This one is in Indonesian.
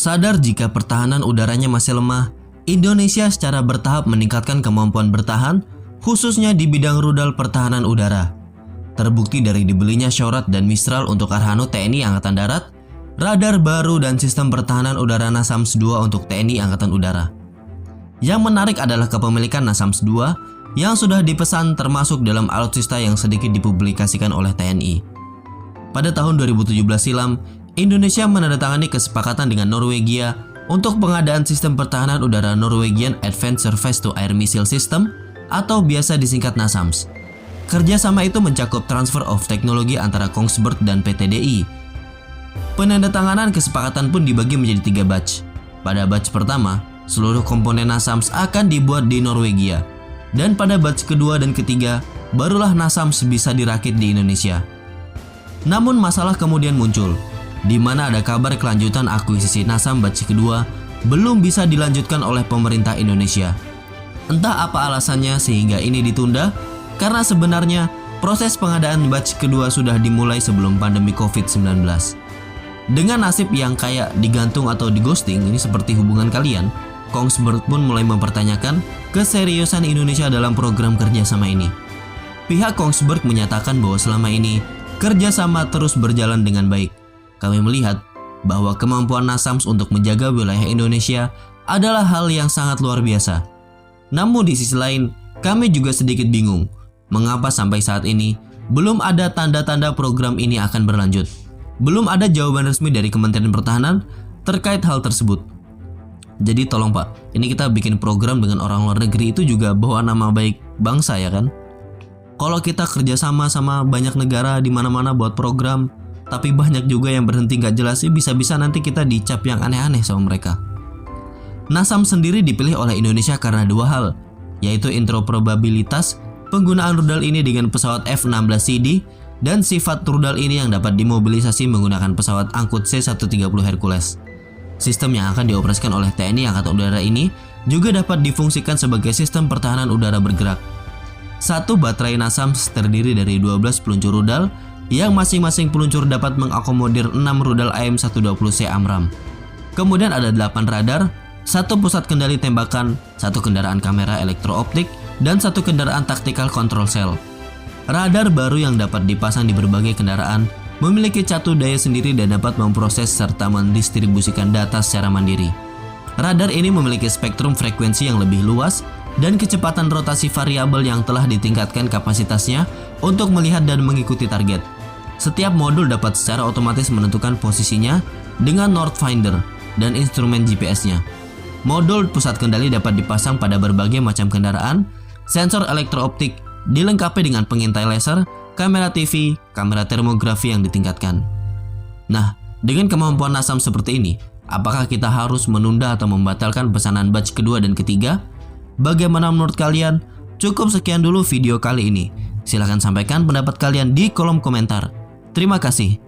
Sadar jika pertahanan udaranya masih lemah, Indonesia secara bertahap meningkatkan kemampuan bertahan, khususnya di bidang rudal pertahanan udara. Terbukti dari dibelinya Shorad dan Mistral untuk Arhanud TNI Angkatan Darat, radar baru dan sistem pertahanan udara NASAMS II untuk TNI Angkatan Udara. Yang menarik adalah kepemilikan NASAMS II yang sudah dipesan termasuk dalam alutsista yang sedikit dipublikasikan oleh TNI. Pada tahun 2017 silam, Indonesia menandatangani kesepakatan dengan Norwegia untuk pengadaan sistem pertahanan udara Norwegian Advanced Surface to Air Missile System atau biasa disingkat NASAMS. Kerjasama itu mencakup transfer of teknologi antara Kongsberg dan PTDI. Penandatanganan kesepakatan pun dibagi menjadi 3 batch. Pada batch pertama, seluruh komponen NASAMS akan dibuat di Norwegia. Dan pada batch kedua dan ketiga, barulah NASAMS bisa dirakit di Indonesia. Namun masalah kemudian muncul, di mana ada kabar kelanjutan akuisisi NASAMS batch kedua belum bisa dilanjutkan oleh pemerintah Indonesia. Entah apa alasannya sehingga ini ditunda, karena sebenarnya proses pengadaan batch kedua sudah dimulai sebelum pandemi COVID-19. Dengan nasib yang kayak digantung atau digosting, ini seperti hubungan kalian, Kongsberg pun mulai mempertanyakan keseriusan Indonesia dalam program kerjasama ini. Pihak Kongsberg menyatakan bahwa selama ini kerjasama terus berjalan dengan baik. Kami melihat bahwa kemampuan NASAMS untuk menjaga wilayah Indonesia adalah hal yang sangat luar biasa. Namun di sisi lain, kami juga sedikit bingung, mengapa sampai saat ini belum ada tanda-tanda program ini akan berlanjut. Belum ada jawaban resmi dari Kementerian Pertahanan terkait hal tersebut. Jadi tolong Pak, ini kita bikin program dengan orang luar negeri itu juga bawa nama baik bangsa ya kan? Kalau kita kerjasama sama banyak negara di mana-mana buat program, tapi banyak juga yang berhenti nggak jelas sih, bisa-bisa nanti kita dicap yang aneh-aneh sama mereka. NASAMS sendiri dipilih oleh Indonesia karena 2 hal, yaitu interoperabilitas penggunaan rudal ini dengan pesawat F-16CD dan sifat rudal ini yang dapat dimobilisasi menggunakan pesawat angkut C-130 Hercules. Sistem yang akan dioperasikan oleh TNI Angkatan Udara ini juga dapat difungsikan sebagai sistem pertahanan udara bergerak. Satu baterai NASAMS terdiri dari 12 peluncur rudal yang masing-masing peluncur dapat mengakomodir 6 rudal AIM-120C AMRAAM. Kemudian ada 8 radar, 1 pusat kendali tembakan, 1 kendaraan kamera elektrooptik, dan 1 kendaraan tactical control cell. Radar baru yang dapat dipasang di berbagai kendaraan memiliki catu daya sendiri dan dapat memproses serta mendistribusikan data secara mandiri. Radar ini memiliki spektrum frekuensi yang lebih luas dan kecepatan rotasi variabel yang telah ditingkatkan kapasitasnya untuk melihat dan mengikuti target. Setiap modul dapat secara otomatis menentukan posisinya dengan North Finder dan instrumen GPS-nya. Modul pusat kendali dapat dipasang pada berbagai macam kendaraan, sensor elektrooptik, dilengkapi dengan pengintai laser, kamera TV, kamera termografi yang ditingkatkan. Nah, dengan kemampuan NASAMS seperti ini, apakah kita harus menunda atau membatalkan pesanan batch kedua dan ketiga? Bagaimana menurut kalian? Cukup sekian dulu video kali ini. Silahkan sampaikan pendapat kalian di kolom komentar. Terima kasih.